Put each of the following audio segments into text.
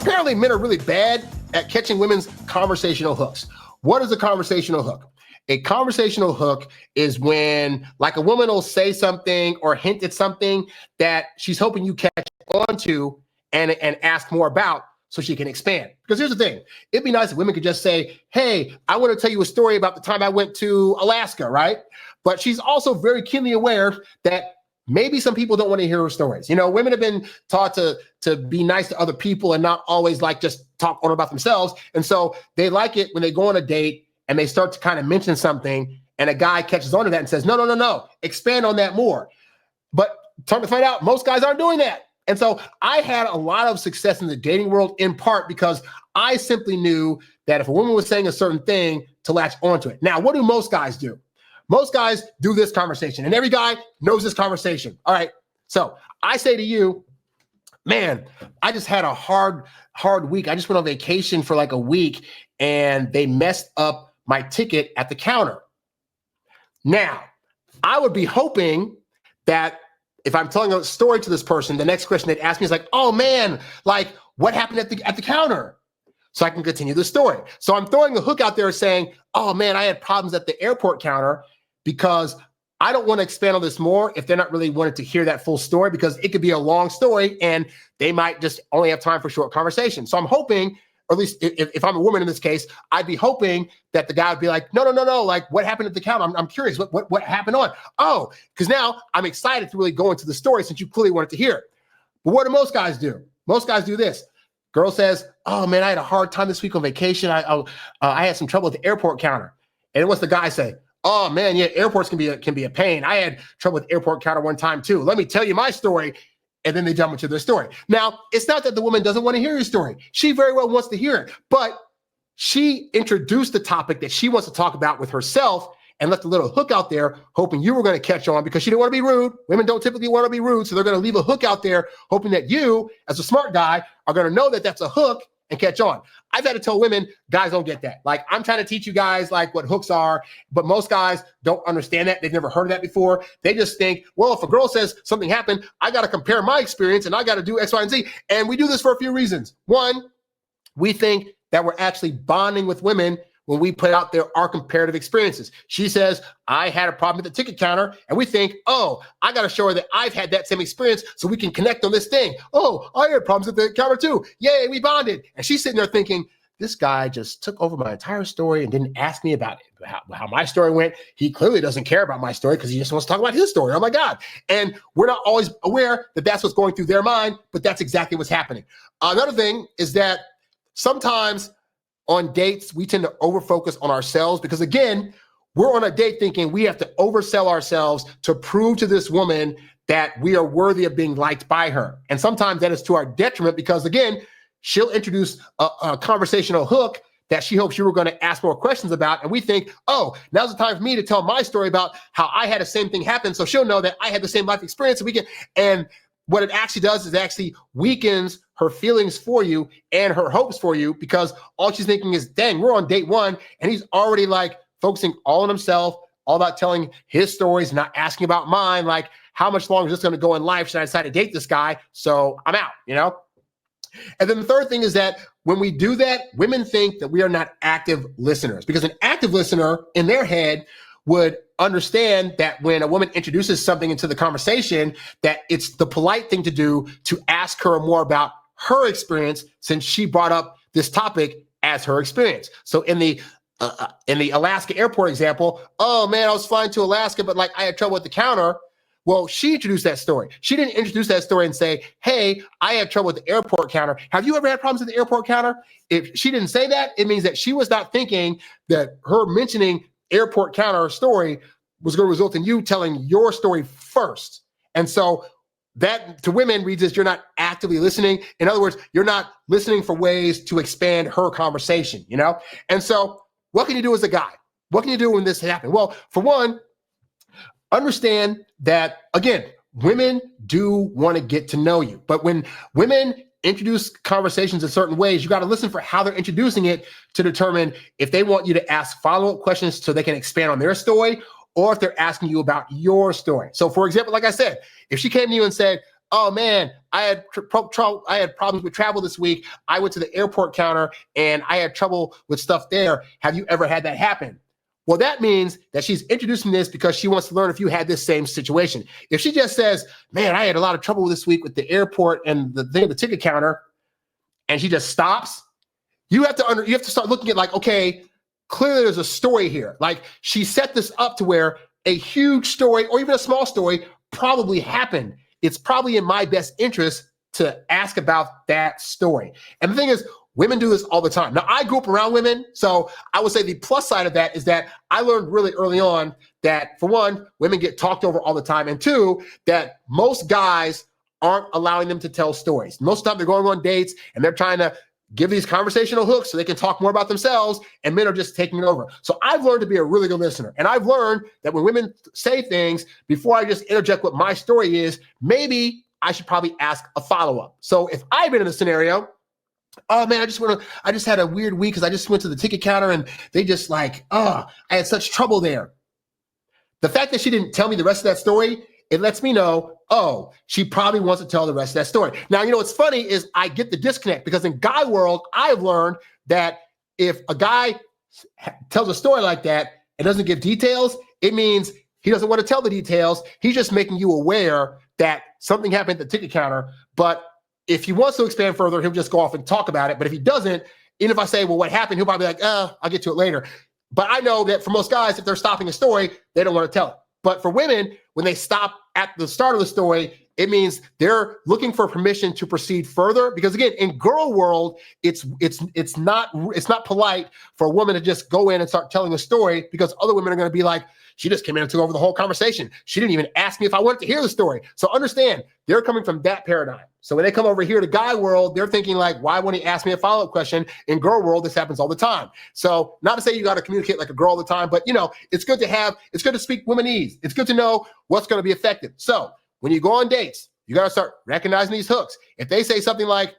Apparently, men are really bad at catching women's conversational hooks. What is a conversational hook? A conversational hook is when, like, a woman will say something or hint at something that she's hoping you catch on to and ask more about so she can expand. Because here's the thing. It'd be nice if women could just say, hey, I want to tell you a story about the time I went to Alaska, right? But she's also very keenly aware that maybe some people don't want to hear her stories. You know, women have been taught to be nice to other people and not always like just talk on about themselves. And so they like it when they go on a date and they start to kind of mention something and a guy catches on to that and says, no, expand on that more. But time to find out, most guys aren't doing that. And so I had a lot of success in the dating world in part because I simply knew that if a woman was saying a certain thing, to latch onto it. Now, what do most guys do? Most guys do this conversation, and every guy knows this conversation. All right. So I say to you, man, I just had a hard week. I just went on vacation for like a week and they messed up my ticket at the counter. Now, I would be hoping that if I'm telling a story to this person, the next question they'd ask me is like, oh man, like what happened at the counter? So I can continue the story. So I'm throwing a hook out there saying, oh man, I had problems at the airport counter, because I don't want to expand on this more if they're not really wanting to hear that full story, because it could be a long story and they might just only have time for short conversation. So I'm hoping, or at least if I'm a woman in this case, I'd be hoping that the guy would be like, no. Like, what happened at the counter? I'm curious. What happened on? Oh, because now I'm excited to really go into the story since you clearly wanted to hear it. But what do most guys do? Most guys do this. Girl says, oh man, I had a hard time this week on vacation. I had some trouble at the airport counter. And what's the guy say? Oh man, yeah, airports can be a pain. I had trouble with the airport counter one time too. Let me tell you my story. And then they jump into their story. Now, it's not that the woman doesn't want to hear your story. She very well wants to hear it, but she introduced the topic that she wants to talk about with herself and left a little hook out there, hoping you were going to catch on because she didn't want to be rude. Women don't typically want to be rude, so they're going to leave a hook out there, hoping that you, as a smart guy, are going to know that that's a hook and catch on. I've had to tell women, guys don't get that. Like, I'm trying to teach you guys like what hooks are, but most guys don't understand that. They've never heard of that before. They just think, well, if a girl says something happened, I got to compare my experience and I got to do X, Y, and Z. And we do this for a few reasons. One, we think that we're actually bonding with women when we put out there our comparative experiences. She says, I had a problem at the ticket counter, and we think, oh, I got to show her that I've had that same experience so we can connect on this thing. Oh, I had problems at the counter too. Yay, we bonded. And she's sitting there thinking, this guy just took over my entire story and didn't ask me about it, how my story went. He clearly doesn't care about my story because he just wants to talk about his story. Oh my God. And we're not always aware that that's what's going through their mind, but that's exactly what's happening. Another thing is that sometimes on dates, we tend to overfocus on ourselves because, again, we're on a date thinking we have to oversell ourselves to prove to this woman that we are worthy of being liked by her. And sometimes that is to our detriment because, again, she'll introduce a conversational hook that she hopes you were going to ask more questions about. And we think, oh, now's the time for me to tell my story about how I had the same thing happen. So she'll know that I had the same life experience. And what it actually does is actually weakens her feelings for you and her hopes for you, because all she's thinking is, dang, we're on date one and he's already like focusing all on himself, all about telling his stories, not asking about mine. Like, how much longer is this going to go in life? Should I decide to date this guy? So I'm out, you know? And then the third thing is that when we do that, women think that we are not active listeners, because an active listener in their head would understand that when a woman introduces something into the conversation, that it's the polite thing to do to ask her more about her experience, since she brought up this topic as her experience. So in the Alaska airport example, oh man, I was flying to Alaska, but like I had trouble at the counter. Well, she introduced that story. She didn't introduce that story and say, hey, I had trouble at the airport counter. Have you ever had problems at the airport counter? If she didn't say that, it means that she was not thinking that her mentioning airport counter story was going to result in you telling your story first. And so that to women reads as you're not actively listening. In other words, you're not listening for ways to expand her conversation, you know? And so what can you do as a guy? What can you do when this happens? Well, for one, understand that, again, women do want to get to know you. But when women introduce conversations in certain ways, you got to listen for how they're introducing it to determine if they want you to ask follow-up questions so they can expand on their story, or if they're asking you about your story. So for example, like I said, if she came to you and said, oh man, I had problems with travel this week. I went to the airport counter and I had trouble with stuff there. Have you ever had that happen? Well, that means that she's introducing this because she wants to learn if you had this same situation. If she just says, man, I had a lot of trouble this week with the airport and the ticket counter, and she just stops, you have to start looking at like, okay, clearly there's a story here. Like she set this up to where a huge story or even a small story probably happened. It's probably in my best interest to ask about that story. And the thing is, women do this all the time. Now, I grew up around women, so I would say the plus side of that is that I learned really early on that, for one, women get talked over all the time, and two, that most guys aren't allowing them to tell stories. Most of the time they're going on dates and they're trying to give these conversational hooks so they can talk more about themselves, and men are just taking it over. So I've learned to be a really good listener. And I've learned that when women say things, before I just interject what my story is, maybe I should probably ask a follow-up. So if I've been in a scenario, oh man, I just had a weird week because I just went to the ticket counter and they just like, I had such trouble there. The fact that she didn't tell me the rest of that story, it lets me know, oh, she probably wants to tell the rest of that story. Now, you know what's funny is I get the disconnect because in guy world, I've learned that if a guy tells a story like that and doesn't give details, it means he doesn't want to tell the details. He's just making you aware that something happened at the ticket counter. But if he wants to expand further, he'll just go off and talk about it. But if he doesn't, even if I say, well, what happened? He'll probably be like, I'll get to it later. But I know that for most guys, if they're stopping a story, they don't want to tell it. But for women, when they stop at the start of the story, it means they're looking for permission to proceed further. Because again, in girl world, it's not polite for a woman to just go in and start telling a story because other women are going to be like, she just came in and took over the whole conversation. She didn't even ask me if I wanted to hear the story. So understand, they're coming from that paradigm. So when they come over here to guy world, they're thinking like, why wouldn't he ask me a follow-up question? In girl world, this happens all the time. So not to say you got to communicate like a girl all the time, but it's good to speak womanese. It's good to know what's going to be effective. So when you go on dates, you got to start recognizing these hooks. If they say something like,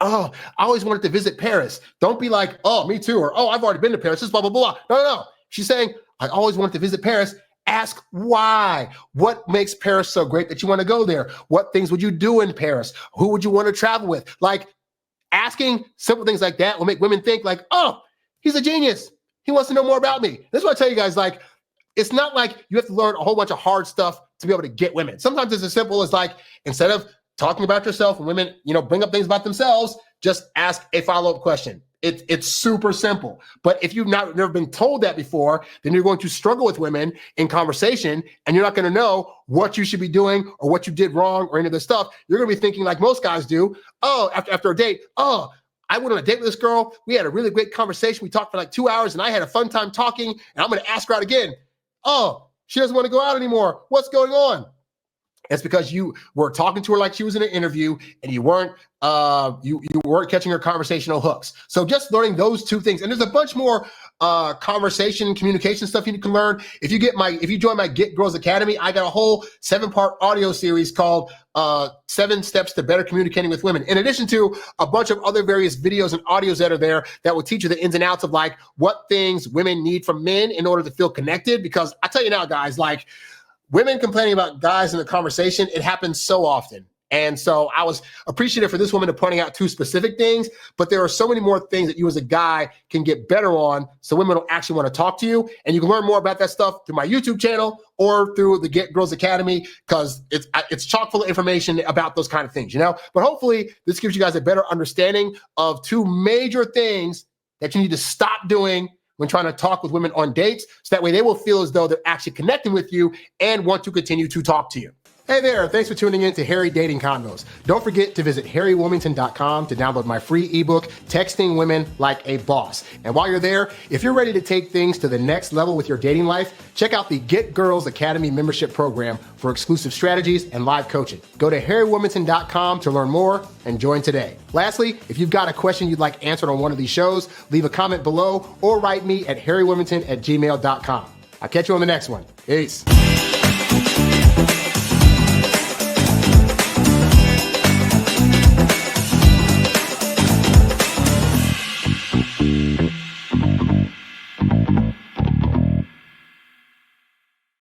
oh, I always wanted to visit Paris. Don't be like, oh, me too. Or, oh, I've already been to Paris. Just blah, blah, blah. No. She's saying, I always wanted to visit Paris. Ask why. What makes Paris so great that you want to go there? What things would you do in Paris? Who would you want to travel with? Like asking simple things like that will make women think like, oh, he's a genius. He wants to know more about me. That's why I tell you guys, like, it's not like you have to learn a whole bunch of hard stuff to be able to get women. Sometimes it's as simple as like, instead of talking about yourself and women, bring up things about themselves, just ask a follow-up question. It's super simple. But if you've never been told that before, then you're going to struggle with women in conversation and you're not going to know what you should be doing or what you did wrong or any of this stuff. You're going to be thinking like most guys do. Oh, after a date, oh, I went on a date with this girl. We had a really great conversation. We talked for like 2 hours and I had a fun time talking and I'm going to ask her out again. Oh, she doesn't want to go out anymore. What's going on? It's because you were talking to her like she was in an interview and you weren't you weren't catching her conversational hooks. So just learning those two things. And there's a bunch more conversation, communication stuff you can learn. If you join my Get Girls Academy, I got a whole 7-part audio series called 7 Steps to Better Communicating with Women. In addition to a bunch of other various videos and audios that are there that will teach you the ins and outs of like what things women need from men in order to feel connected. Because I tell you now, guys, like, women complaining about guys in the conversation, it happens so often. And so I was appreciative for this woman to pointing out 2 specific things, but there are so many more things that you as a guy can get better on so women will actually want to talk to you. And you can learn more about that stuff through my YouTube channel or through the Get Girls Academy because it's chock full of information about those kind of things, But hopefully this gives you guys a better understanding of 2 major things that you need to stop doing when trying to talk with women on dates, so that way they will feel as though they're actually connecting with you and want to continue to talk to you. Hey there, thanks for tuning in to Harry Dating Convos. Don't forget to visit HarryWilmington.com to download my free ebook, Texting Women Like a Boss. And while you're there, if you're ready to take things to the next level with your dating life, check out the Get Girls Academy membership program for exclusive strategies and live coaching. Go to HarryWilmington.com to learn more and join today. Lastly, if you've got a question you'd like answered on one of these shows, leave a comment below or write me at HarryWilmington@gmail.com. I'll catch you on the next one. Peace.